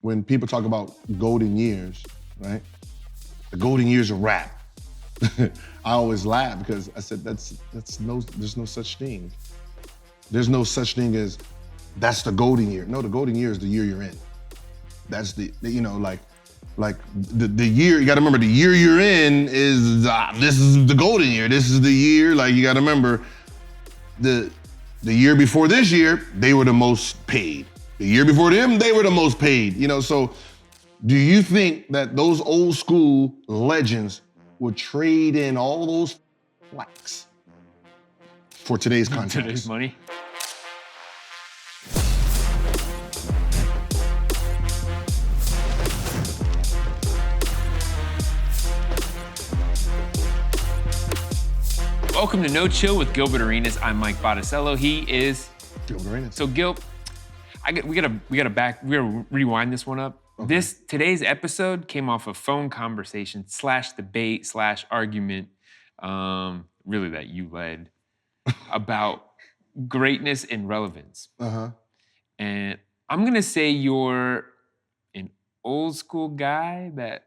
when people talk about golden years, right? The golden years of rap. I always laugh because I said there's no such thing. There's no such thing as that's the golden year. No, the golden year is the year you're in. That's the year, you gotta remember the year you're in is, this is the golden year. This is the year, like you gotta remember the year before this year, they were the most paid. The year before them, they were the most paid. So do you think that those old school legends would trade in all those likes for today's context? Today's money? Welcome to No Chill with Gilbert Arenas. I'm Mike Botticello. He is Gilbert Arenas. So Gil, we gotta rewind this one up. Okay. Today's episode came off a phone conversation / debate / argument, really that you led, about greatness and relevance. Uh-huh. And I'm gonna say you're an old school guy that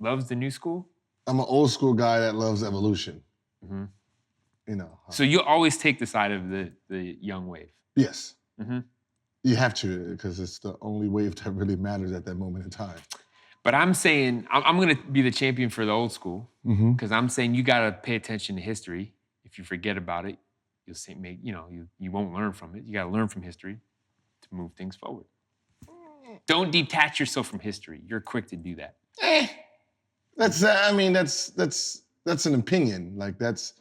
loves the new school. I'm an old school guy that loves evolution. Mm-hmm. So you always take the side of the young wave. Yes. Mm-hmm. You have to, because it's the only wave that really matters at that moment in time. But I'm saying, I'm gonna be the champion for the old school, because I'm saying you gotta pay attention to history. If you forget about it, you won't learn from it. You gotta learn from history to move things forward. Don't detach yourself from history. You're quick to do that. That's an opinion. Like that's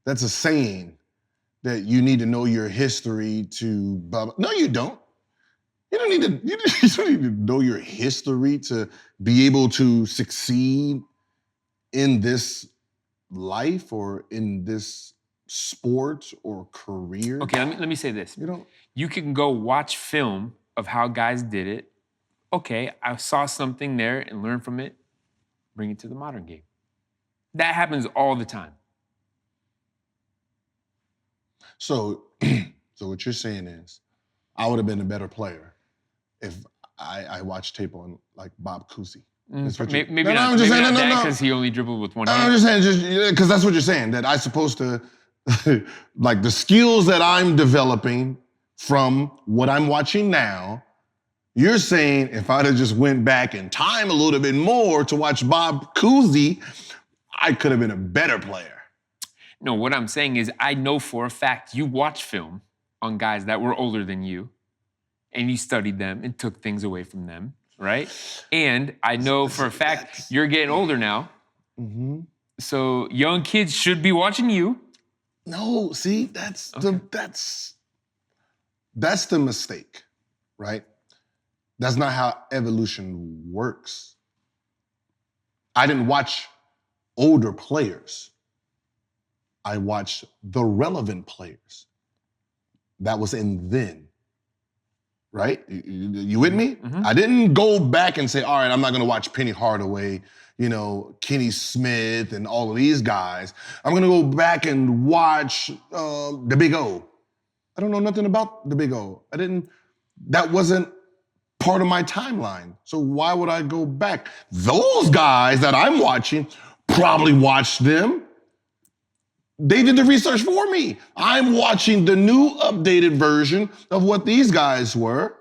a saying that you need to know your history to. No, you don't. You don't need to know your history to be able to succeed in this life or in this sport or career. Okay, let me say this. You can go watch film of how guys did it. Okay, I saw something there and learn from it. Bring it to the modern game. That happens all the time. So what you're saying is, I would have been a better player if I watched tape on like Bob Cousy. Maybe not because he only dribbled with one hand. I'm just saying, because that's what you're saying, that I'm supposed to, like the skills that I'm developing from what I'm watching now, you're saying if I'd have just went back in time a little bit more to watch Bob Cousy, I could have been a better player. No, what I'm saying is I know for a fact you watch film on guys that were older than you, and you studied them and took things away from them, right? And I know for a fact you're getting older now. Mm-hmm. So young kids should be watching you. No, see, that's the mistake, right? That's not how evolution works. I didn't watch older players. I watched the relevant players that was in then, right? You with me? Mm-hmm. I didn't go back and say, all right, I'm not gonna watch Penny Hardaway, Kenny Smith and all of these guys. I'm gonna go back and watch the Big O. I don't know nothing about the Big O. That wasn't part of my timeline. So why would I go back? Those guys that I'm watching probably watched them. They did the research for me. I'm watching the new updated version of what these guys were,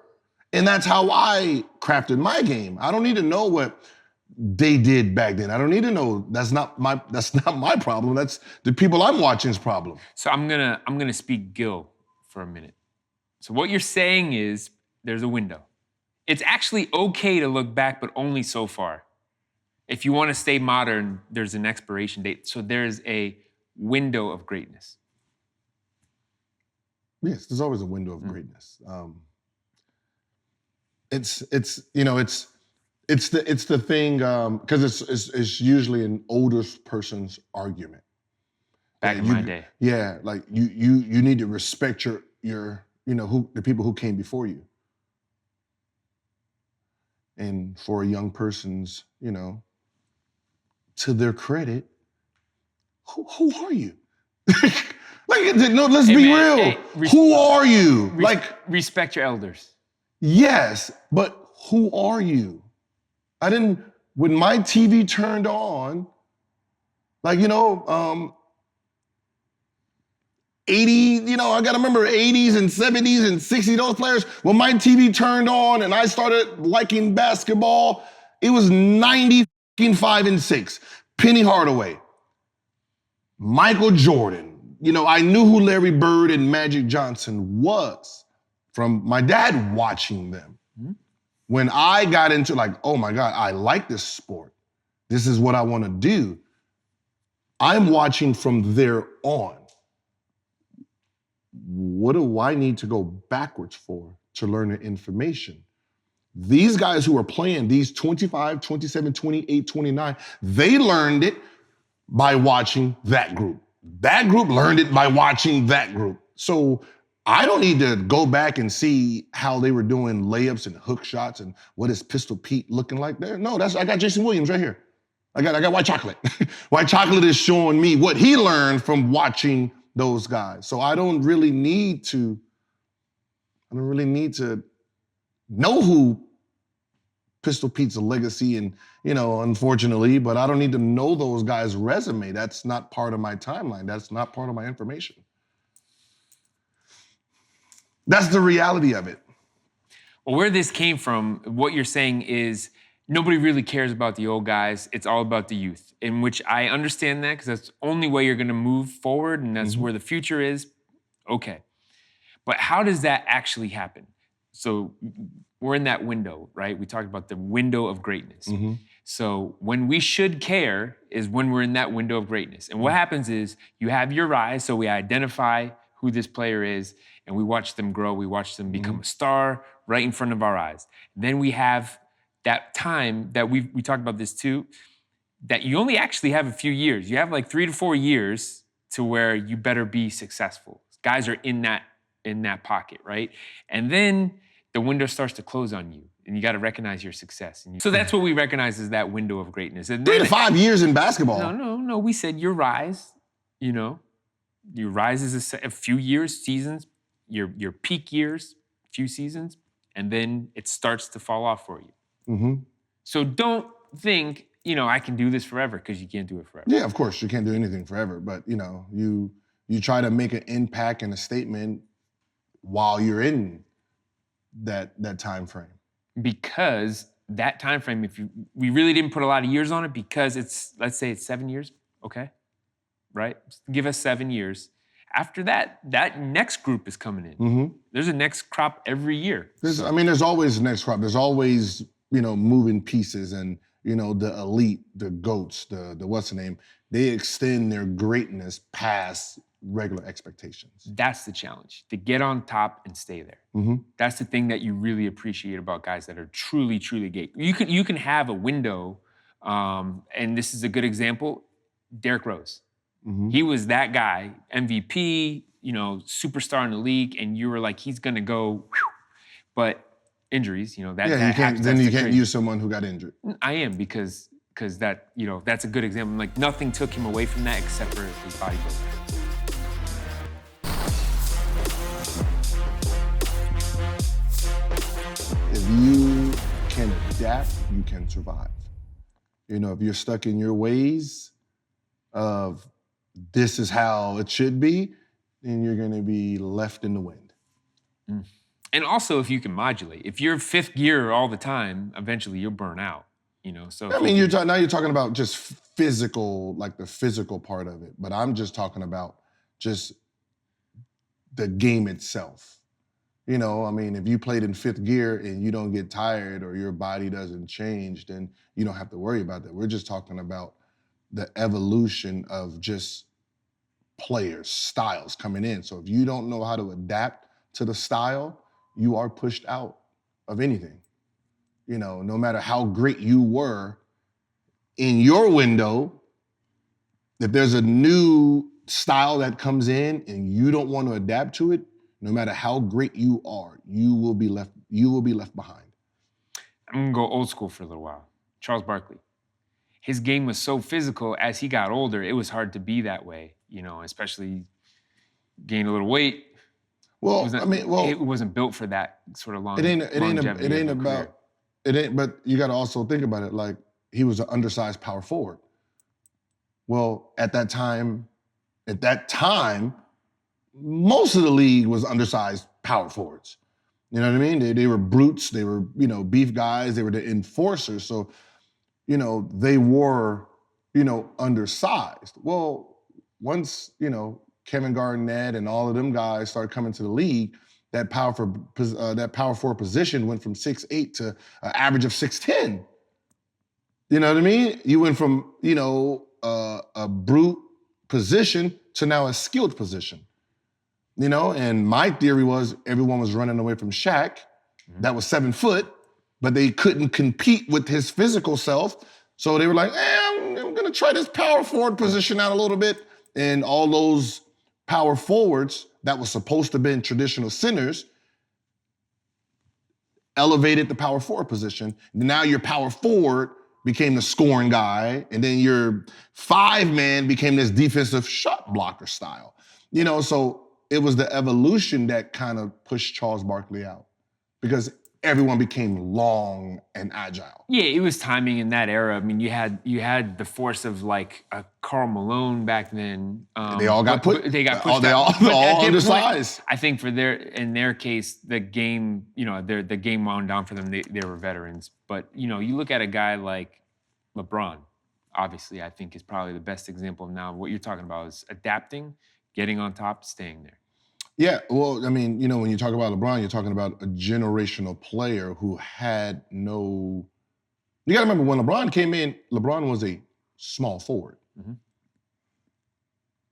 and that's how I crafted my game. I don't need to know what they did back then. I don't need to know. That's not my problem. That's the people I'm watching's problem. So I'm gonna speak Gil for a minute. So what you're saying is there's a window. It's actually okay to look back, but only so far. If you want to stay modern, there's an expiration date. So there's a window of greatness. Yes, there's always a window of greatness. It's the thing, because it's usually an older person's argument. Back in my day. Yeah, like you need to respect your the people who came before you. And for a young person's, to their credit, who are you? Let's be real. Who are you? Respect your elders. Yes, but who are you? When my TV turned on, like, 80, I gotta remember 80s and 70s and 60s, those players, when my TV turned on and I started liking basketball, it was 95 and 6. Penny Hardaway, Michael Jordan. I knew who Larry Bird and Magic Johnson was from my dad watching them. Mm-hmm. When I got into oh my God, I like this sport. This is what I want to do. I'm watching from there on. What do I need to go backwards for to learn the information? These guys who are playing, these 25, 27, 28, 29, they learned it by watching that group. That group learned it by watching that group. So I don't need to go back and see how they were doing layups and hook shots and what is Pistol Pete looking like there. No, I got Jason Williams right here. I got White Chocolate. White Chocolate is showing me what he learned from watching those guys. So I don't really need to know who Pistol Pete's a legacy and, unfortunately, but I don't need to know those guys' resume. That's not part of my timeline. That's not part of my information. That's the reality of it. Well, where this came from, what you're saying is nobody really cares about the old guys. It's all about the youth, in which I understand that because that's the only way you're going to move forward and that's where the future is. Okay. But how does that actually happen? So we're in that window, right? We talked about the window of greatness. Mm-hmm. So when we should care is when we're in that window of greatness. And what happens is you have your rise, so we identify who this player is, and we watch them grow. We watch them become a star right in front of our eyes. Then we have that time that we talked about this too, that you only actually have a few years. You have like 3 to 4 years to where you better be successful. Guys are in that pocket, right? And then the window starts to close on you, and you got to recognize your success. So that's what we recognize as that window of greatness. And 3 to 5 years in basketball. No. We said your rise. Your rise is a few years, seasons. Your peak years, few seasons, and then it starts to fall off for you. Mm-hmm. So don't think, I can do this forever, because you can't do it forever. Yeah, of course, you can't do anything forever, but you try to make an impact and a statement while you're in that time frame. Because that time frame, we really didn't put a lot of years on it, because let's say it's 7 years, okay? Right? Give us 7 years. After that next group is coming in. Mm-hmm. There's a next crop every year. There's always a next crop. There's always, moving pieces, and, the elite, the GOATs, the what's the name, they extend their greatness past regular expectations. That's the challenge, to get on top and stay there. Mm-hmm. That's the thing that you really appreciate about guys that are truly, truly great. You can have a window, and this is a good example, Derrick Rose. Mm-hmm. He was that guy, MVP, superstar in the league, and you were like, he's gonna go, but injuries, then you can't use someone who got injured. I am, because that, that's a good example. Like, nothing took him away from that except for his bodybuilding. If you can adapt, you can survive. If you're stuck in your ways of this is how it should be, then you're going to be left in the wind. Mm. And also, if you can modulate, if you're fifth gear all the time, eventually you'll burn out. So you're talking about just physical, like the physical part of it. But I'm just talking about just the game itself. If you played in fifth gear and you don't get tired or your body doesn't change, then you don't have to worry about that. We're just talking about the evolution of just players, styles coming in. So if you don't know how to adapt to the style, you are pushed out of anything. No matter how great you were in your window, if there's a new style that comes in and you don't want to adapt to it, no matter how great you are, you will be left behind. I'm gonna go old school for a little while. Charles Barkley. His game was so physical. As he got older, it was hard to be that way, especially gained a little weight. Well, it wasn't built for that sort of longevity. It ain't about It ain't, but you got to also think about it. Like, he was an undersized power forward. Well, at that time, most of the league was undersized power forwards. You know what I mean? They were brutes. They were, beef guys. They were the enforcers. So, they were, undersized. Well, once, Kevin Garnett and all of them guys started coming to the league, that power forward position went from 6'8" to an average of 6'10". You know what I mean? You went from, a brute position to now a skilled position. And my theory was everyone was running away from Shaq. That was 7 foot, but they couldn't compete with his physical self. So they were like, I'm going to try this power forward position out a little bit. And all those power forwards that was supposed to have been traditional centers elevated the power forward position. Now your power forward became the scoring guy, and then your 5-man became this defensive shot blocker style. So it was the evolution that kind of pushed Charles Barkley out because everyone became long and agile. Yeah, it was timing in that era. I mean, you had the force of like a Karl Malone back then. They all got pushed. They got pushed. They all undersized. I think in their case, the game, the game wound down for them. They were veterans. But you look at a guy like LeBron. Obviously, I think is probably the best example of now. What you're talking about is adapting, getting on top, staying there. Yeah, well, I mean, when you talk about LeBron, you're talking about a generational player who had no. You got to remember when LeBron came in, LeBron was a small forward,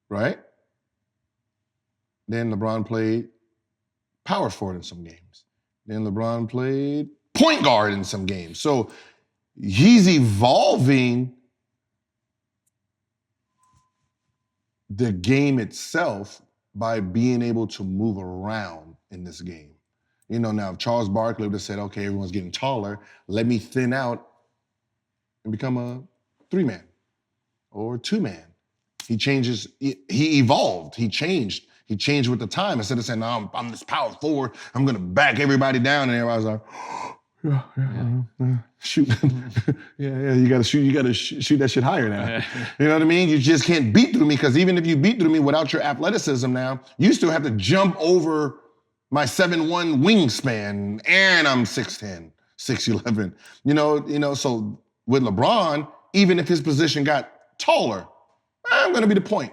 right? Then LeBron played power forward in some games. Then LeBron played point guard in some games. So he's evolving the game itself by being able to move around in this game. Now if Charles Barkley would have said, okay, everyone's getting taller, let me thin out and become a 3-man or 2-man. He changes, he evolved, he changed. He changed with the time. Instead of saying, no, I'm this power forward, I'm gonna back everybody down, and everybody's like, shoot. You gotta shoot that shit higher now. You know what I mean? You just can't beat through me, because even if you beat through me without your athleticism now, you still have to jump over my 7'1" wingspan, and I'm 6'10", 6'11". So with LeBron, even if his position got taller, I'm gonna be the point.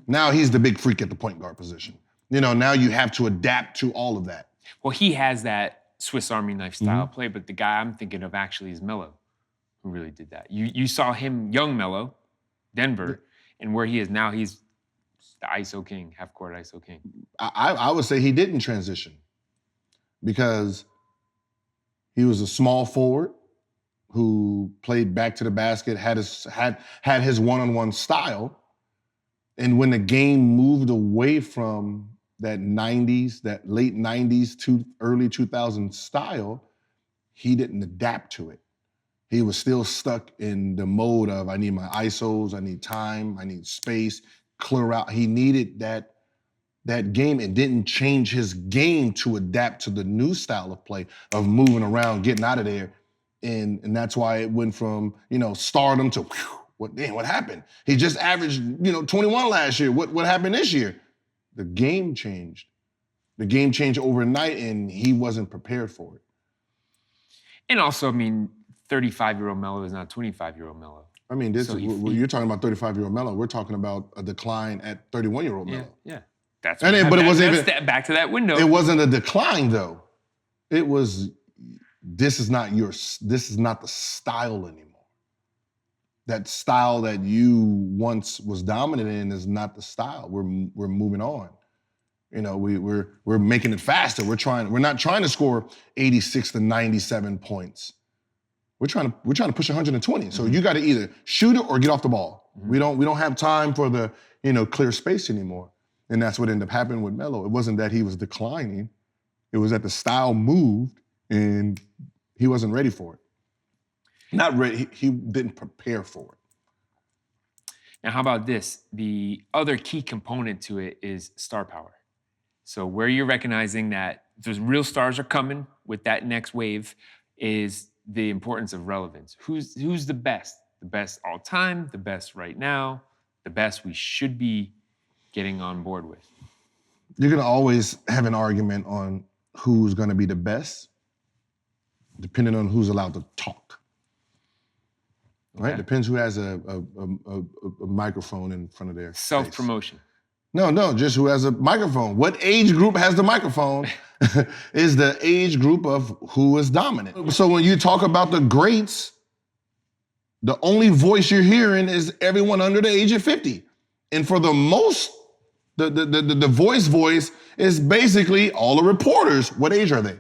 Now he's the big freak at the point guard position. Now you have to adapt to all of that. Well, he has that Swiss Army knife style play, but the guy I'm thinking of actually is Melo, who really did that. You saw him, young Melo, Denver, and where he is now, he's the ISO king, half-court ISO king. I would say he didn't transition because he was a small forward who played back to the basket, had his one-on-one style, and when the game moved away from that late 90s to early 2000s style, he didn't adapt to it. He was still stuck in the mode of, I need my ISOs, I need time, I need space, clear out. He needed that game. It didn't change his game to adapt to the new style of play of moving around, getting out of there. And that's why it went from, stardom to, what happened? He just averaged, 21 last year. What happened this year? The game changed. The game changed overnight, and he wasn't prepared for it. And also, 35-year-old Melo is not 25-year-old Melo. You're talking about 35-year-old Melo. We're talking about a decline at 31-year-old Melo. Yeah. But it wasn't even back to that window. It wasn't a decline though. It was, this is not the style anymore. That style that you once was dominant in is not the style. We're moving on. We're making it faster. We're not trying to score 86 to 97 points. We're trying to push 120. So you got to either shoot it or get off the ball. We don't have time for the clear space anymore. And that's what ended up happening with Melo. It wasn't that he was declining. It was that the style moved and he wasn't ready for it. Not ready. He didn't prepare for it. Now, how about this? The other key component to it is star power. So where you're recognizing that those real stars are coming with that next wave is the importance of relevance. Who's the best? The best all time, the best right now, the best we should be getting on board with. You're gonna always have an argument on who's gonna be the best, depending on who's allowed to talk. Right? Okay. Depends who has a microphone in front of their face. Self-promotion. No, just who has a microphone. What age group has the microphone is the age group of who is dominant. So when you talk about the greats, the only voice you're hearing is everyone under the age of 50. And for the most, the voice is basically all the reporters. What age are they?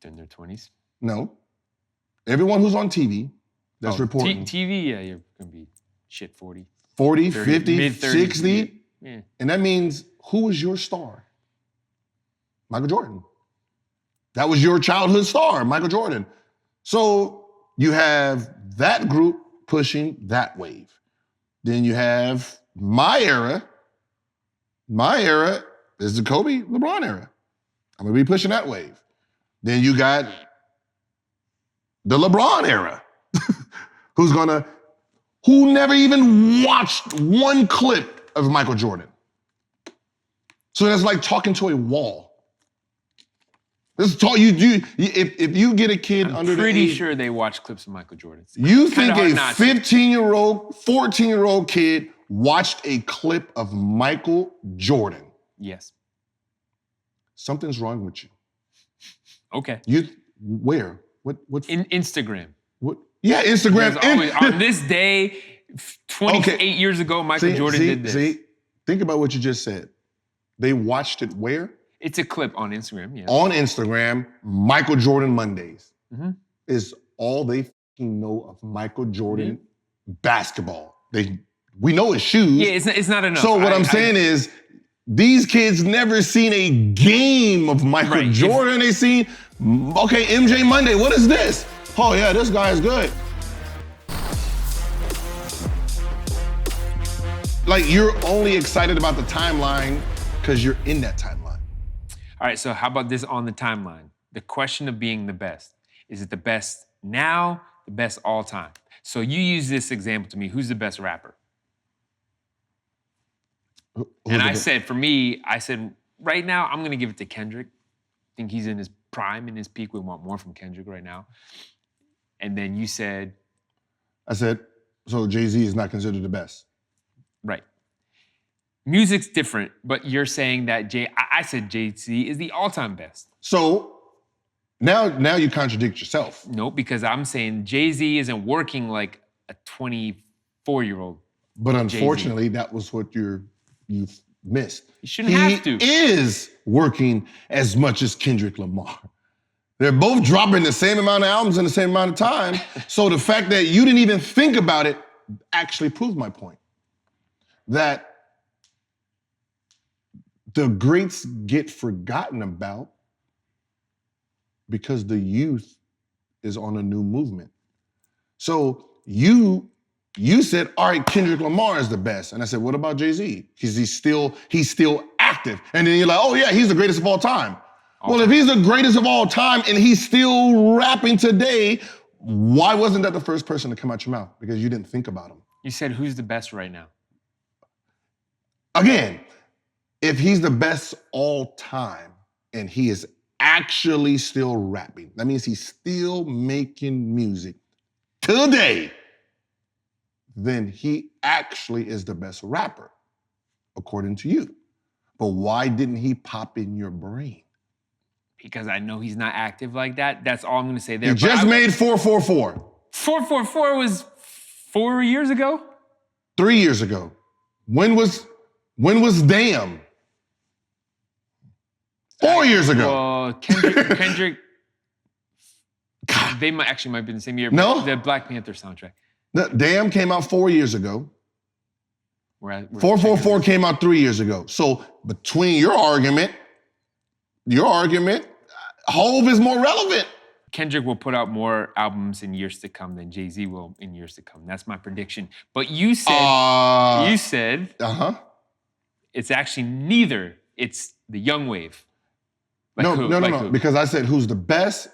In their 20s. No. Everyone who's on TV that's reporting. TV, yeah, you're going to be shit 40. 40, 30, 50, mid-30s, 60. Yeah. And that means, who is your star? Michael Jordan. That was your childhood star, Michael Jordan. So you have that group pushing that wave. Then you have my era. My era is the Kobe, LeBron era. I'm gonna be pushing that wave. Then you got the LeBron era, who never even watched one clip of Michael Jordan. So that's like talking to a wall. This is talk if you get a kid under the age, pretty sure they watch clips of Michael Jordan. You think a 15-year-old, 14-year-old kid watched a clip of Michael Jordan? Yes. Something's wrong with you. Okay. Where? What? In Instagram. What? Yeah, Instagram. On this day, 28 years ago, Michael Jordan did this. Think about what you just said. They watched it where? It's a clip on Instagram, yeah. On Instagram, Michael Jordan Mondays is all they fucking know of Michael Jordan basketball. We know his shoes. Yeah, it's not enough. So what I'm saying is, these kids never seen a game of Michael Jordan. They seen, okay, MJ Monday, what is this? Oh yeah, this guy is good. Like, you're only excited about the timeline because you're in that timeline. All right, so how about this on the timeline? The question of being the best. Is it the best now, the best all time? So you use this example to me. Who's the best rapper? And I said, for me, right now, I'm going to give it to Kendrick. I think he's in his prime, in his peak. We want more from Kendrick right now. And then you said? I said, so Jay-Z is not considered the best. Right. Music's different, but you're saying that I said Jay-Z is the all-time best. So now you contradict yourself. No, because I'm saying Jay-Z isn't working like a 24-year-old. But unfortunately, Jay-Z. That was what you missed. You shouldn't have to. He is working as much as Kendrick Lamar. They're both dropping the same amount of albums in the same amount of time. So the fact that you didn't even think about it actually proves my point. That the greats get forgotten about because the youth is on a new movement. So you said, all right, Kendrick Lamar is the best. And I said, what about Jay-Z? Because he's still active. And then you're like, oh yeah, he's the greatest of all time. Well, if he's the greatest of all time and he's still rapping today, why wasn't that the first person to come out your mouth? Because you didn't think about him. You said, who's the best right now? Again, if he's the best all time and he is actually still rapping, that means he's still making music today, then he actually is the best rapper, according to you. But why didn't he pop in your brain? Because I know he's not active like that. That's all I'm going to say there. He just made 444. 444 was 4 years ago? 3 years ago. When was Damn? 4 years ago. Well, Kendrick they might be the same year. No. The Black Panther soundtrack. Damn came out 4 years ago. 444 came out 3 years ago. So between your argument, Hove is more relevant. Kendrick will put out more albums in years to come than Jay-Z will in years to come. That's my prediction. But you said, it's actually neither. It's the young wave. No. Because I said who's the best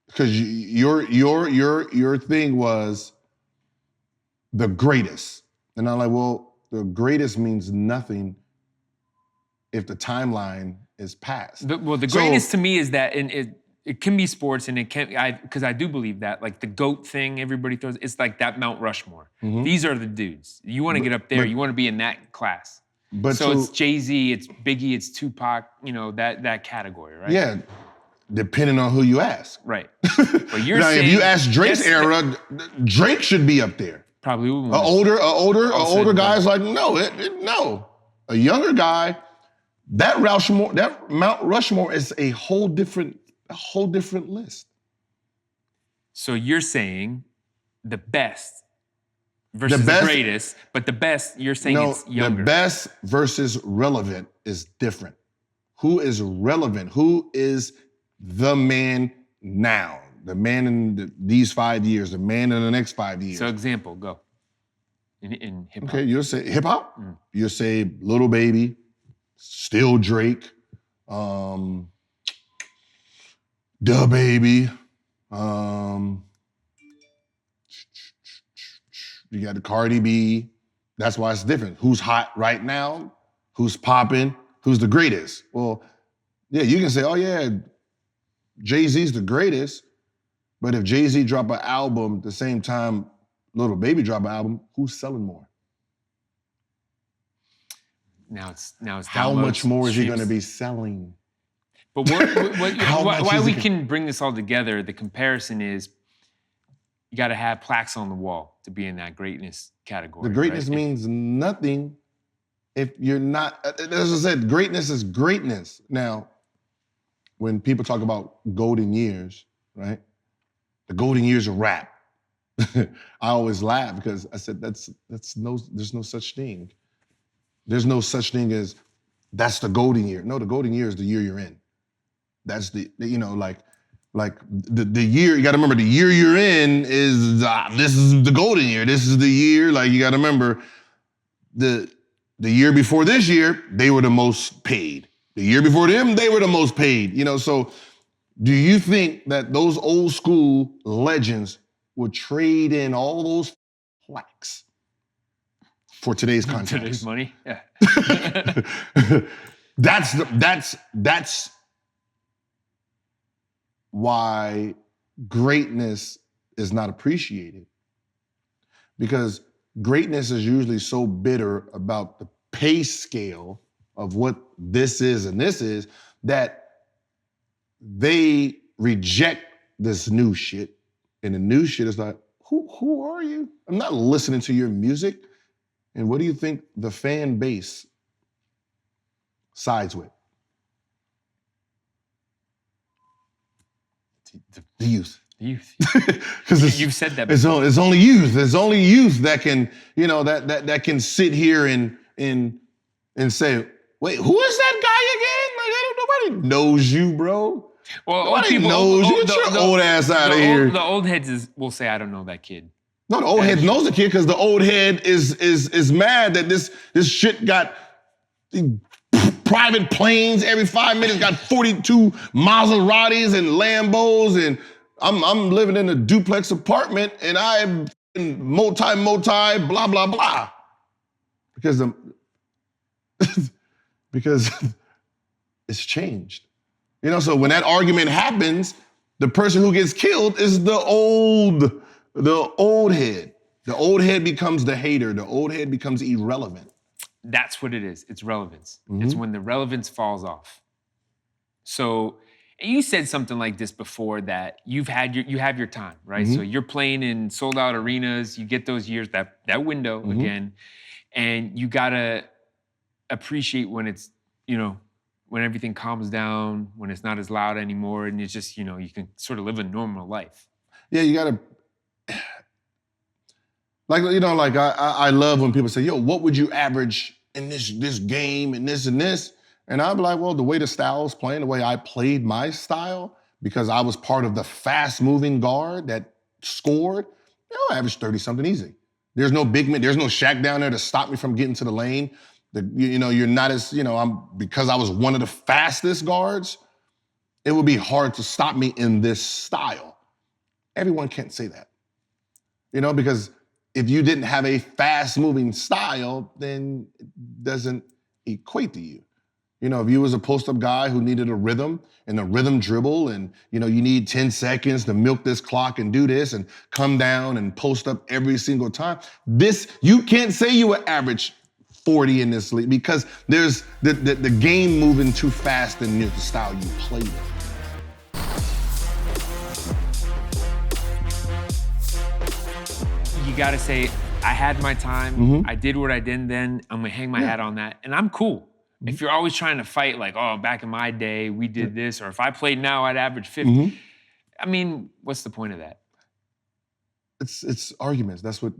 Because your thing was the greatest. And I'm like, well, the greatest means nothing if the timeline is past. The greatest to me is that, and it can be sports, and it can, because I do believe that, like the GOAT thing everybody throws, it's like that Mount Rushmore. Mhm. These are the dudes. You want to get up there, you want to be in that class. But so it's Jay-Z, it's Biggie, it's Tupac, that category, right? Yeah, depending on who you ask. Right. But you're now, saying, if you ask Drake's era, Drake should be up there. Probably would. Older guy's like, no. A younger guy, that Mount Rushmore is a whole different list. So you're saying the best versus the greatest, but the best, you're saying it's younger. The best versus relevant is different. Who is relevant? Who is the man now? The man in these 5 years, the man in the next 5 years. So example, go. In hip hop. Okay, you'll say hip hop. You'll say Little Baby, still Drake, Da Baby. You got the Cardi B. That's why it's different. Who's hot right now? Who's popping? Who's the greatest? Well, yeah, you can say, oh yeah, Jay-Z's the greatest. But if Jay-Z drop an album at the same time Little Baby drop an album, who's selling more? Now it's how much more is he going to be selling? But why we can bring this all together, the comparison is you got to have plaques on the wall to be in that greatness category. The greatness means nothing if you're not, as I said, greatness is greatness. Now, when people talk about golden years, right? The golden years of rap. I always laugh because I said there's no such thing. There's no such thing as that's the golden year. No, the golden year is the year you're in. That's the year, you gotta remember the year you're in is, this is the golden year. This is the year, like you gotta remember the year before this year, they were the most paid. The year before them, they were the most paid. So do you think that those old school legends would trade in all those plaques for today's contracts? Today's money? Yeah. That's why greatness is not appreciated. Because greatness is usually so bitter about the pay scale of what this is and this is that they reject this new shit. And the new shit is like, who are you? I'm not listening to your music. And what do you think the fan base sides with? The youth. The youth. Because you've said that before. It's only youth. It's only youth that can, that can sit here and say, wait, who is that guy again? Like, nobody knows you, bro. Well, nobody knows you. Get your old ass out of here. The old heads will say, I don't know that kid. No, the old head knows the kid because the old head is mad that this shit got private planes every 5 minutes, got 42 Maseratis and Lambos, and I'm living in a duplex apartment and I'm multi, blah, blah, blah. Because it's changed. So when that argument happens, the person who gets killed is the old head. The old head becomes the hater. The old head becomes irrelevant. That's what it is. It's relevance. Mm-hmm. It's when the relevance falls off. So, and you said something like this before, that you have your time, right? Mm-hmm. So you're playing in sold out arenas. You get those years, that window mm-hmm. again, and you gotta appreciate when it's, when everything calms down, when it's not as loud anymore, and it's just, you can sort of live a normal life. Yeah, you gotta, I love when people say, yo, what would you average in this game and this and this? And I'd be like, well, the way the style's playing, the way I played my style, because I was part of the fast-moving guard that scored, I averaged 30-something easy. There's no big man, there's no Shaq down there to stop me from getting to the lane. You're not as, because I was one of the fastest guards, it would be hard to stop me in this style. everyone can't say that. Because if you didn't have a fast-moving style, then it doesn't equate to you. If you was a post-up guy who needed a rhythm and a rhythm dribble and, you need 10 seconds to milk this clock and do this and come down and post up every single time, you can't say you would average 40 in this league because there's the game moving too fast than the style you play with. You got to say, I had my time. I did what I did then. I'm going to hang my hat on that. And I'm cool. If you're always trying to fight like, oh, back in my day, we did this, or if I played now, I'd average 50. I mean, what's the point of that? It's arguments. That's what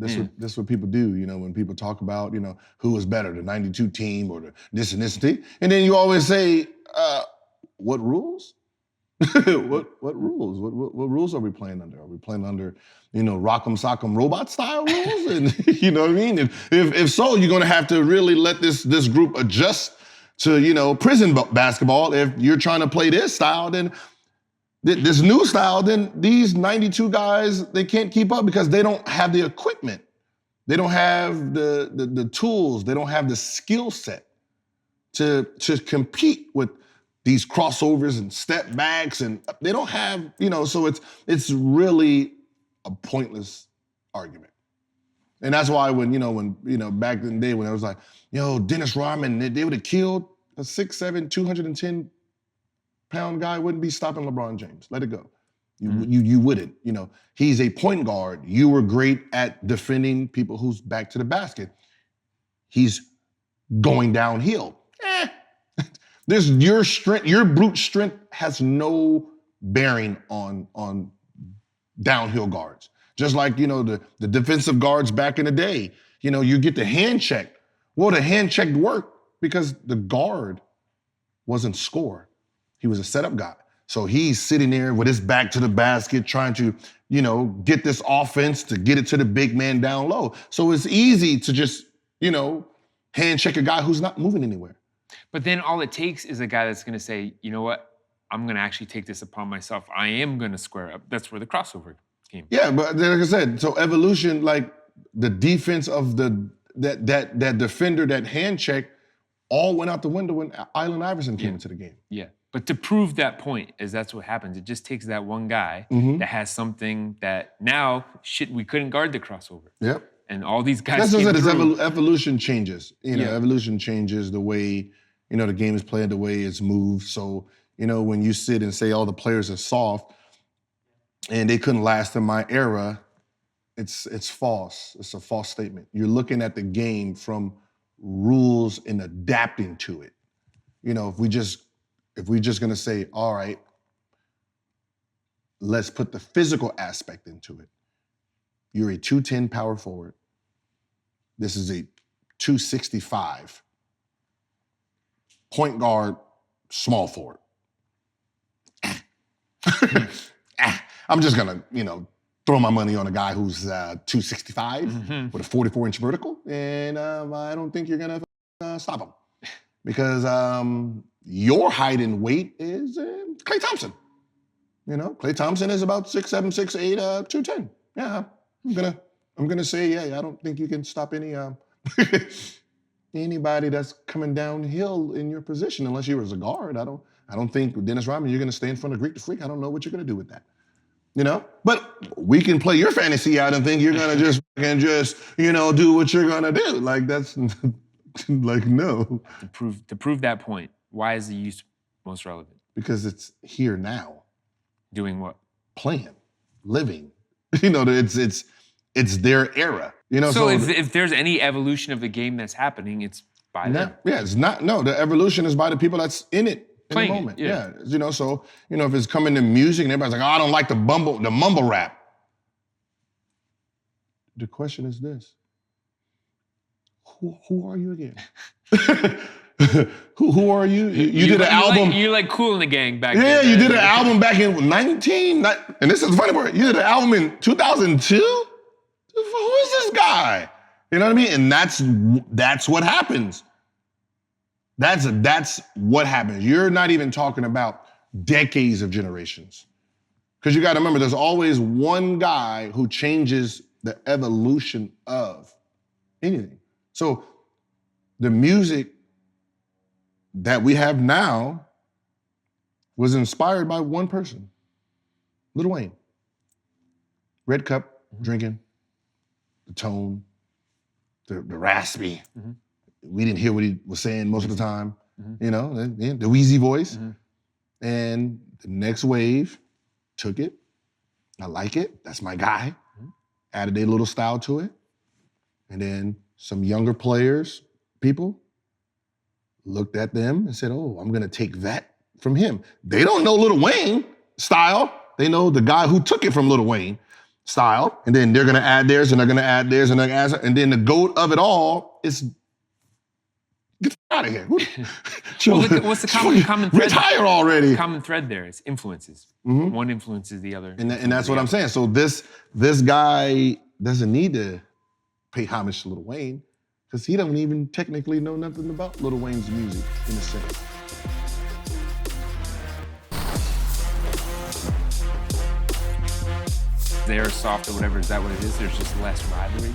people do. When people talk about who was better, the '92 team or the this and this team, and then you always say, what rules? what rules? What rules are we playing under? Are we playing under Rock'em Sock'em Robot style rules? And you know what I mean? If so, you're gonna have to really let this group adjust to prison basketball. If you're trying to play this style, then this new style, then these 92 guys, they can't keep up because they don't have the equipment. They don't have the tools. They don't have the skill set to compete with these crossovers and step backs, and they don't have, so it's really a pointless argument. And that's why when back in the day when it was like, Dennis Rodman, they would have killed a 6'7", 210-pound guy, wouldn't be stopping LeBron James. Let it go. You wouldn't. He's a point guard. You were great at defending people who's back to the basket. He's going downhill. There's your strength, your brute strength has no bearing on downhill guards. Just like, the defensive guards back in the day, you get the hand check. Well, the hand check worked because the guard wasn't score. He was a setup guy. So he's sitting there with his back to the basket trying to, get this offense to get it to the big man down low. So it's easy to just, hand check a guy who's not moving anywhere. But then all it takes is a guy that's going to say, you know what? I'm going to actually take this upon myself. I am going to square up. That's where the crossover came. Yeah, but like I said, so evolution, like the defense of that defender, that hand check, all went out the window when Allen Iverson came into the game. Yeah, but to prove that point is that's what happens. It just takes that one guy that has something that now, we couldn't guard the crossover. Yep. And all these guys That's came what through. evolution changes. Evolution changes the way, the game is played, the way it's moved. So, when you sit and say all the players are soft and they couldn't last in my era, it's false. It's a false statement. You're looking at the game from rules and adapting to it. If we're just gonna say, all right, let's put the physical aspect into it. You're a 210 power forward. This is a 265 point guard, small forward. I'm just gonna, throw my money on a guy who's 265 with a 44-inch vertical, and I don't think you're gonna stop him because your height and weight is Klay Thompson. Klay Thompson is about 6'7", 6'8", 210. Yeah, I'm gonna say, I don't think you can stop anybody that's coming downhill in your position unless you was a guard. I don't think with Dennis Rodman you're gonna stay in front of Greek the Freak. I don't know what you're gonna do with that. But we can play your fantasy out and think you're gonna just do what you're gonna do. Like that's like no. To prove that point, why is the use most relevant? Because it's here now. Doing what? Playing, living. It's their era. So if there's any evolution of the game that's happening, it's by them. Yeah, it's not. No, the evolution is by the people that's in it. Playing in the moment. It, yeah. So, if it's coming to music and everybody's like, I don't like the mumble rap. The question is this. Who are you again? who are you? You did an album. You're like Cool in the Gang back then. Yeah, then. You did an album back in 19, and this is the funny part. You did an album in 2002? Who is this guy? You know what I mean? And that's what happens. That's what happens. You're not even talking about decades of generations. Because you got to remember, there's always one guy who changes the evolution of anything. So the music that we have now was inspired by one person, Lil Wayne. Red cup, drinking, the tone, the raspy. Mm-hmm. We didn't hear what he was saying most of the time. You know, the wheezy voice. And the next wave took it. I like it. That's my guy. Added a little style to it. And then some younger players, people, looked at them and said, oh, I'm going to take that from him. They don't know Lil Wayne style. They know the guy who took it from Lil Wayne style. And then they're going to add theirs and they're going to add theirs and they're going to add. And then the GOAT of it all is get out of here. Well, what's the common thread? Retire already. The common thread there is influences. One influences the other. And that's what I'm saying. So this guy doesn't need to pay homage to Lil Wayne because he doesn't even technically know nothing about Lil Wayne's music in a sense. They're soft or whatever. Is that what it is? There's just less rivalry?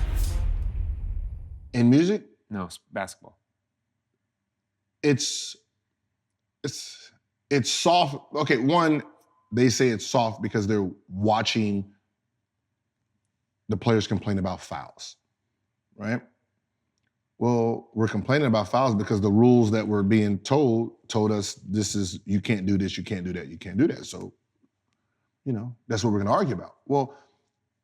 In music? No, it's basketball. It's soft. Okay, one, they say it's soft because they're watching the players complain about fouls, right? Well, we're complaining about fouls because the rules that we're being told us you can't do this, you can't do that, you can't do that. So, that's what we're gonna argue about. Well,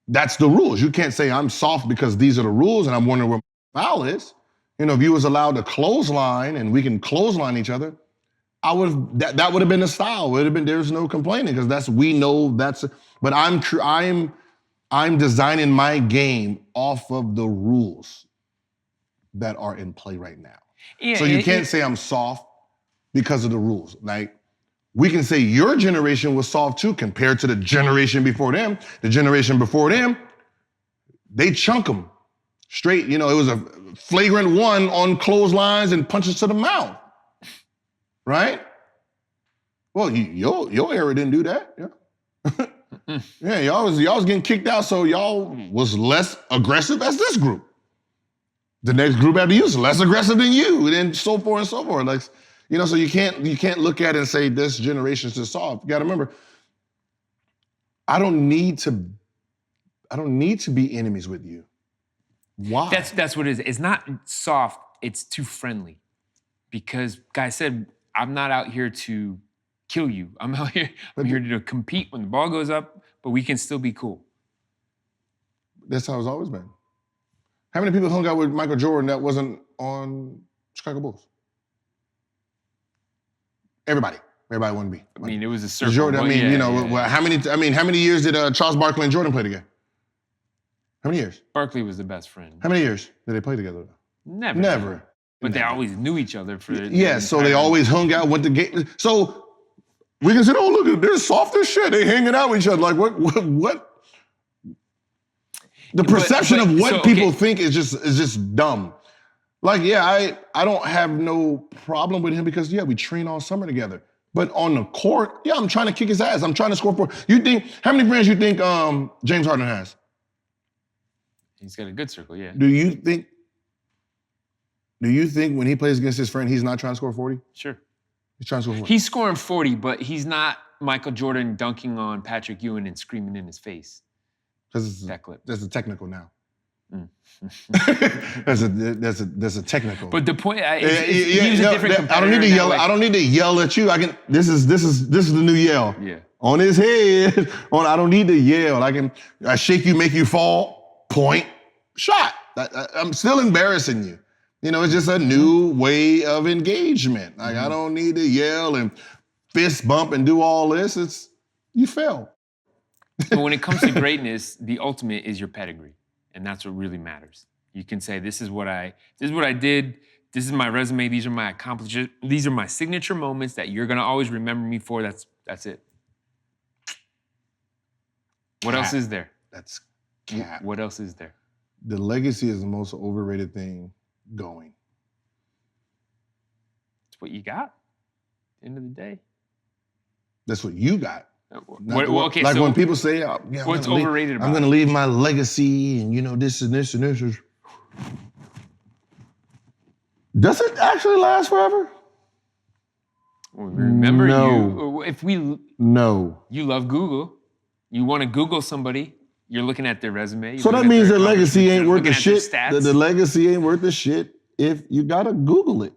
that's the rules. You can't say I'm soft because these are the rules and I'm wondering where my foul is. If you was allowed to clothesline and we can clothesline each other, that would have been the style. Would have been there's no complaining because we know that's. But I'm designing my game off of the rules that are in play right now. Yeah, so you can't say I'm soft because of the rules. Like we can say your generation was soft too compared to the generation before them. The generation before them, they chunk them. Straight, it was a flagrant one on clotheslines and punches to the mouth, right? Well, your era didn't do that, yeah. Yeah, y'all was getting kicked out, so y'all was less aggressive as this group. The next group after you was less aggressive than you, and then so forth and so forth. Like, so you can't look at it and say this generation's just soft. You got to remember, I don't need to be enemies with you. Why? That's what it is. It's not soft, it's too friendly. Because guy said, I'm not out here to kill you. I'm here to compete when the ball goes up, but we can still be cool. That's how it's always been. How many people hung out with Michael Jordan that wasn't on Chicago Bulls? Everybody wanted to be. I mean, it was a circle. Jordan, how many years did Charles Barkley and Jordan play together? How many years? Barkley was the best friend. How many years did they play together? Never. But they always knew each other for. Yeah, so they always hung out, went to game. So we can say, oh, look, they're soft as shit. They hanging out with each other. Like what? The perception of what people think is just dumb. Like, yeah, I don't have no problem with him because we train all summer together. But on the court, I'm trying to kick his ass. I'm trying to score for. How many friends you think James Harden has? He's got a good circle, yeah. Do you think when he plays against his friend, he's not trying to score 40? Sure. He's trying to score 40. He's scoring 40, but he's not Michael Jordan dunking on Patrick Ewing and screaming in his face. That clip. That's a technical now. That's a technical. But the point he was a different competitor. I don't need to yell. I don't need to yell at you. This is the new yell. Yeah. On his head. I don't need to yell. I shake you, make you fall. Point, shot. I'm still embarrassing you. It's just a new way of engagement. Like I don't need to yell and fist bump and do all this. You fail. But when it comes to greatness, the ultimate is your pedigree. And that's what really matters. You can say, this is what I did. This is my resume. These are my accomplishments. These are my signature moments that you're gonna always remember me for. That's it. What else is there? That's cap. What else is there? The legacy is the most overrated thing going. It's what you got at the end of the day. That's what you got. Okay, like so when people say, oh, yeah, what's overrated about I'm going to leave my legacy and, this and this and this. Does it actually last forever? Remember, No. No. You love Google. You want to Google somebody. You're looking at their resume. So that means the legacy ain't worth the shit. The legacy ain't worth the shit if you gotta Google it.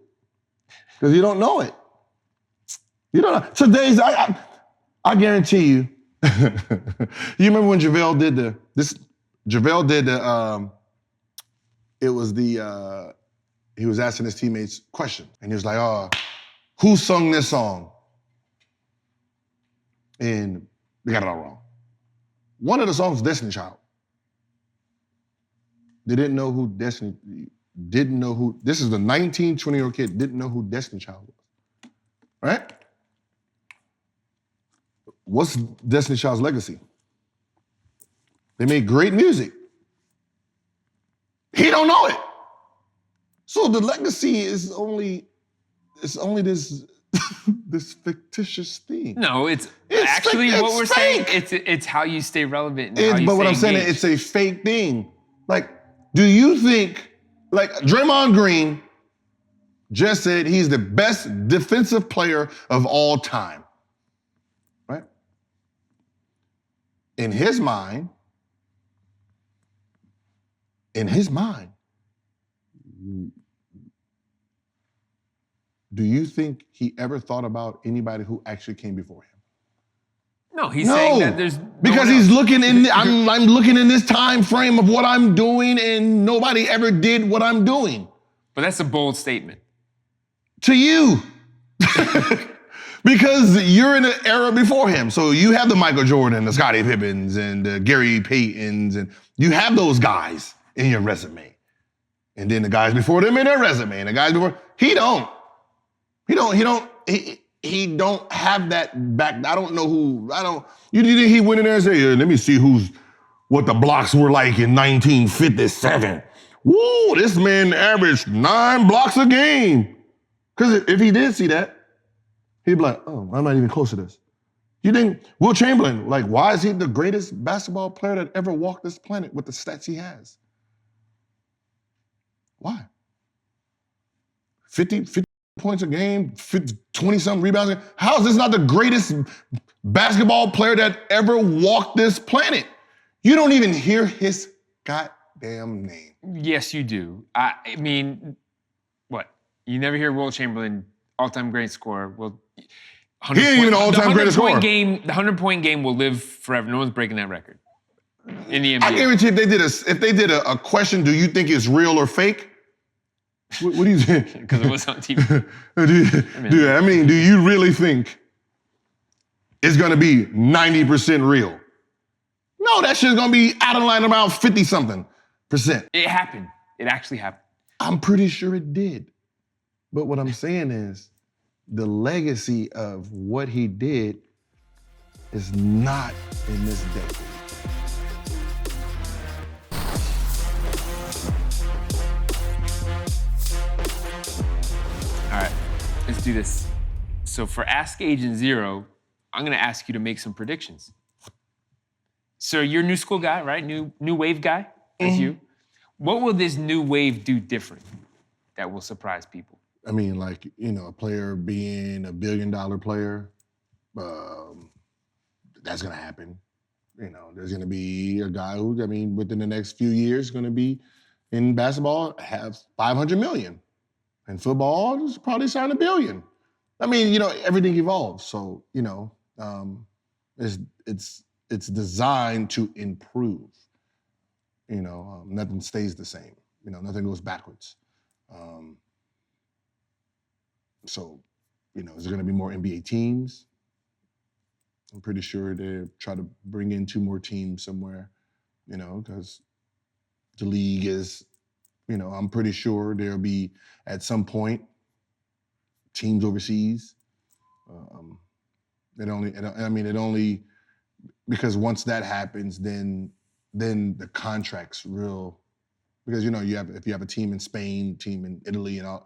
Because you don't know it. You don't know. Today's, I guarantee you, you remember when JaVale did he was asking his teammates question. And he was like, who sung this song? And we got it all wrong. One of the songs was Destiny Child. They didn't know who this is the 19, 20-year-old kid, didn't know who Destiny Child was. Right? What's Destiny Child's legacy? They made great music. He don't know it. So the legacy is only this this fictitious thing. No, it's actually fake. What we're fake. Saying. It's how you stay relevant. But what I'm saying is it's a fake thing. Like, do you think, like Draymond Green just said he's the best defensive player of all time, right? In his mind, do you think he ever thought about anybody who actually came before him? No, he's saying that there's because he's looking in. I'm looking in this time frame of what I'm doing, and nobody ever did what I'm doing. But that's a bold statement. To you, because you're in an era before him. So you have the Michael Jordan, the Scottie Pippens, and the Gary Paytons, and you have those guys in your resume. And then the guys before them in their resume, and the guys before he don't have that back. I don't know who. You think he went in there and said, let me see what the blocks were like in 1957. Woo, this man averaged 9 blocks a game. Because if he did see that, he'd be like, oh, I'm not even close to this. You think Will Chamberlain, like, why is he the greatest basketball player that ever walked this planet with the stats he has? Why? 50 points a game, 20-something rebounds. How is this not the greatest basketball player that ever walked this planet? You don't even hear his goddamn name. Yes, you do. I mean, what? You never hear Will Chamberlain, all-time great scorer. Well, he ain't even an all-time greatest scorer. The 100-point game will live forever. No one's breaking that record in the NBA. I guarantee if they did a question, do you think it's real or fake? What do you think? Because it was on TV. Do you really think it's going to be 90% real? No, that shit's going to be out of line around 50-something%. It happened. It actually happened. I'm pretty sure it did. But what I'm saying is the legacy of what he did is not in this decade. All right, let's do this. So for Ask Agent Zero, I'm gonna ask you to make some predictions. So you're a new school guy, right? New wave guy, that's you. What will this new wave do different that will surprise people? I mean, like, a player being a billion-dollar player, that's gonna happen. There's gonna be a guy who, within the next few years, gonna be in basketball, have 500 million. In football, it's probably sign $1 billion. Everything evolves. So, it's designed to improve. Nothing stays the same. Nothing goes backwards. So, is there going to be more NBA teams? I'm pretty sure they try to bring in 2 more teams somewhere, because the league is, I'm pretty sure there'll be, at some point, teams overseas. Because once that happens, then the contract's real, because if you have a team in Spain, team in Italy, and all,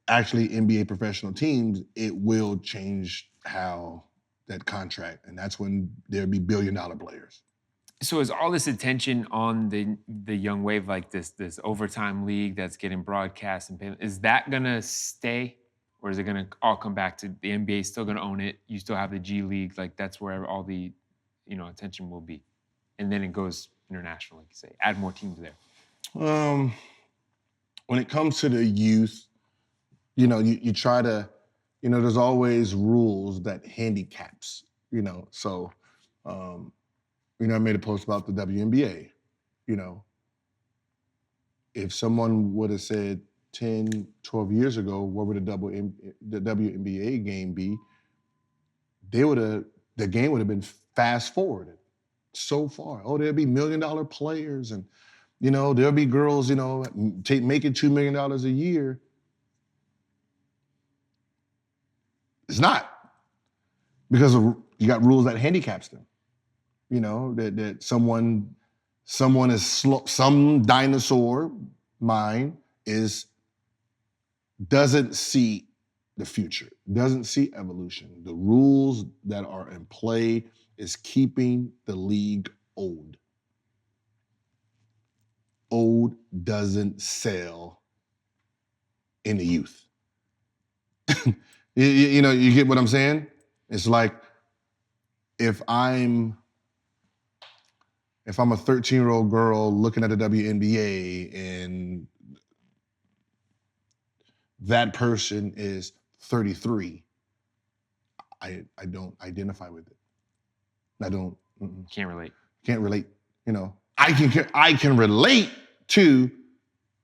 actually NBA professional teams, it will change how that contract, and that's when there'd be billion-dollar players. So is all this attention on the young wave, like this overtime league that's getting broadcast and paid, is that gonna stay, or is it gonna all come back to the NBA still gonna own it? You still have the G League, like that's where all the attention will be, and then it goes international, like you say, add more teams there. When it comes to the youth, you try to, there's always rules that handicaps, so. I made a post about the WNBA. If someone would have said 10, 12 years ago, what would the WNBA game be? The game would have been fast forwarded so far. Oh, there'd be $1 million players, and there'll be girls, making $2 million a year. It's not, because you got rules that handicaps them. That someone is some dinosaur mind doesn't see the future, doesn't see evolution. The rules that are in play is keeping the league old. Old doesn't sell in the youth. You get what I'm saying? It's like if I'm a 13-year-old girl looking at the WNBA and that person is 33, I don't identify with it. I don't. Can't relate. Can't relate. I can relate to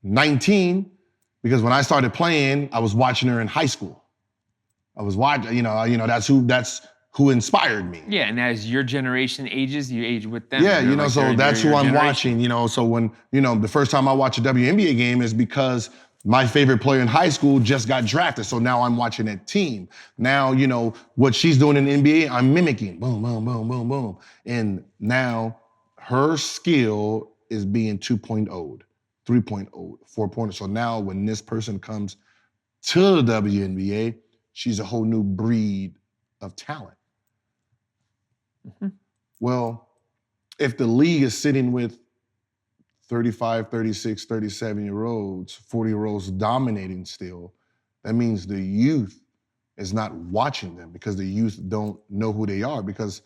19 because when I started playing, I was watching her in high school. I was watching. That's who inspired me. Yeah, and as your generation ages, you age with them. Yeah, so that's who I'm watching, so when, the first time I watch a WNBA game is because my favorite player in high school just got drafted. So now I'm watching that team. Now, what she's doing in the NBA, I'm mimicking. Boom, boom, boom, boom, boom. And now her skill is being 2.0, 3.0, 4.0. So now when this person comes to the WNBA, she's a whole new breed of talent. Mm-hmm. Well, if the league is sitting with 35, 36, 37-year-olds, 40-year-olds dominating still, that means the youth is not watching them because the youth don't know who they are. Because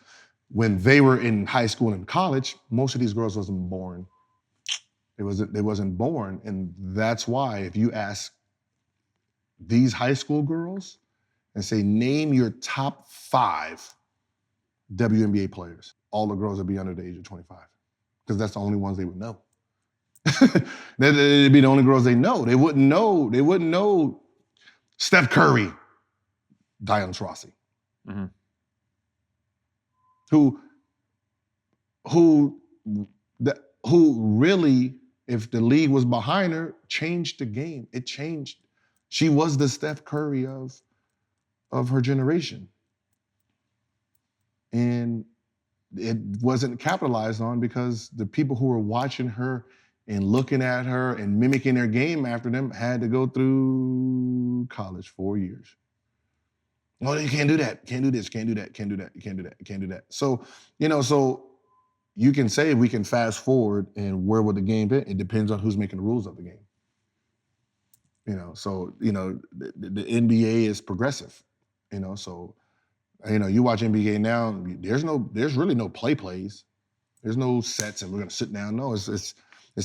when they were in high school and college, most of these girls wasn't born. They wasn't born. And that's why if you ask these high school girls and say, name your top 5 WNBA players, all the girls would be under the age of 25 because that's the only ones they would know. It'd be the only girls they know. They wouldn't know Steph Curry, Diana Taurasi, mm-hmm. who really, if the league was behind her, changed the game. It changed. She was the Steph Curry of her generation. And it wasn't capitalized on because the people who were watching her and looking at her and mimicking their game after them had to go through college 4 years. Oh, you can't do that. Can't do this. Can't do that. Can't do that. You can't do that. Can't do that. So, so you can say we can fast forward and where would the game be? It depends on who's making the rules of the game. So, the NBA is progressive, so, you watch NBA now, there's really no plays. There's no sets and we're going to sit down. No, it's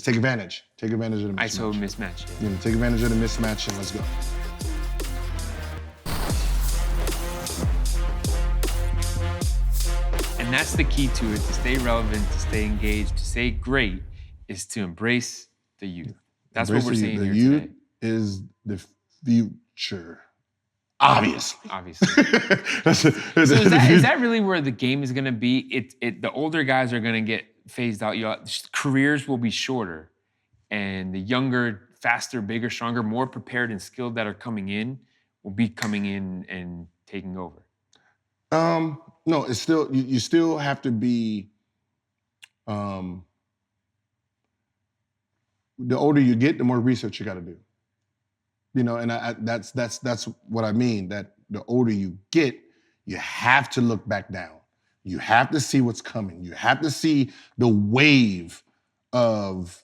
take advantage. Take advantage of the mismatch. ISO mismatch. Yeah. Take advantage of the mismatch and let's go. And that's the key to it, to stay relevant, to stay engaged, to stay great, is to embrace the youth. That's what we're saying here today. The youth is the future. Obviously. So is that really where the game is going to be? The older guys are going to get phased out. Careers will be shorter, and the younger, faster, bigger, stronger, more prepared and skilled that are coming in will be coming in and taking over. No, it's still you still have to be. The older you get, the more research you got to do. And that's what I mean. That the older you get, You have to look back down. You have to see what's coming. You have to see the wave of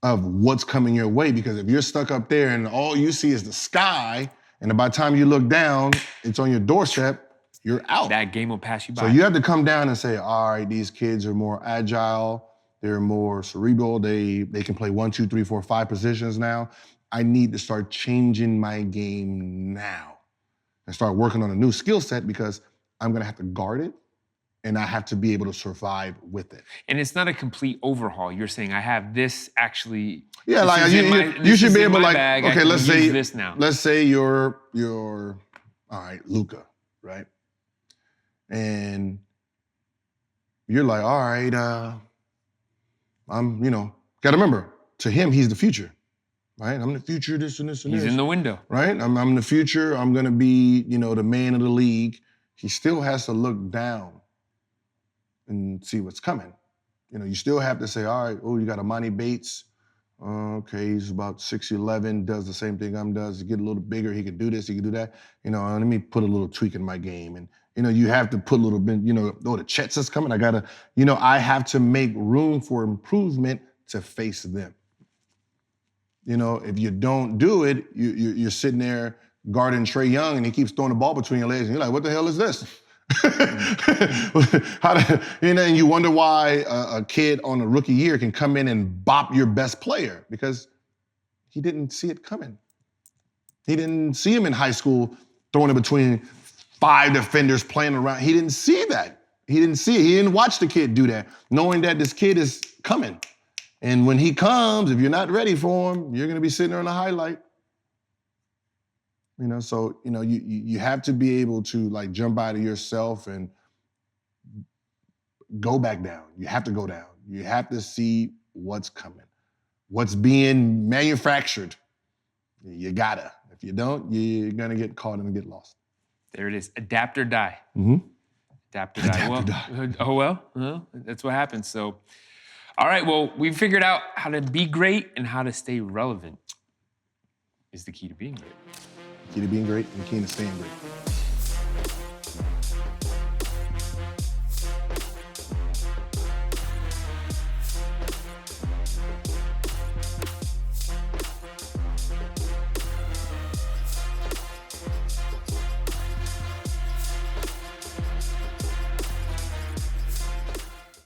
what's coming your way, because if you're stuck up there and all you see is the sky, and by the time you look down, it's on your doorstep, you're out. That game will pass you by. So you have to come down and say, all right, these kids are more agile, they're more cerebral, they can play 1, 2, 3, 4, 5 positions now. I need to start changing my game now and start working on a new skill set, because I'm gonna have to guard it and I have to be able to survive with it. And it's not a complete overhaul. You're saying I have this actually. Yeah, like you should be able, like, okay, let's say this now. Let's say you're all right, Luca, right? And you're like, all right, I'm, gotta remember, to him, he's the future, right? I'm the future, this and this and this. He's in the window. Right? I'm the future, I'm gonna be, the man of the league. He still has to look down and see what's coming. You still have to say, all right, you got Amani Bates. Okay, he's about 6'11", does the same thing I'm does. Get a little bigger, he can do this, he can do that. Let me put a little tweak in my game. And, you have to put a little bit, the Chets is coming. I have to make room for improvement to face them. If you don't do it, you're sitting there guarding Trae Young and he keeps throwing the ball between your legs and you're like, what the hell is this? And you wonder why a kid on a rookie year can come in and bop your best player, because he didn't see it coming. He didn't see him in high school throwing it between 5 defenders playing around. He didn't see that. He didn't see it. He didn't watch the kid do that, knowing that this kid is coming. And when he comes, if you're not ready for him, you're gonna be sitting there on a highlight. So you have to be able to, like, jump out of yourself and go back down. You have to go down. You have to see what's coming, what's being manufactured. You gotta. If you don't, you're gonna get caught and get lost. There it is. Adapt or die. Mm-hmm. Adapt or die. Well, that's what happens. So, all right. Well, we figured out how to be great and how to stay relevant is the key to being great. Key to being great and key to staying great.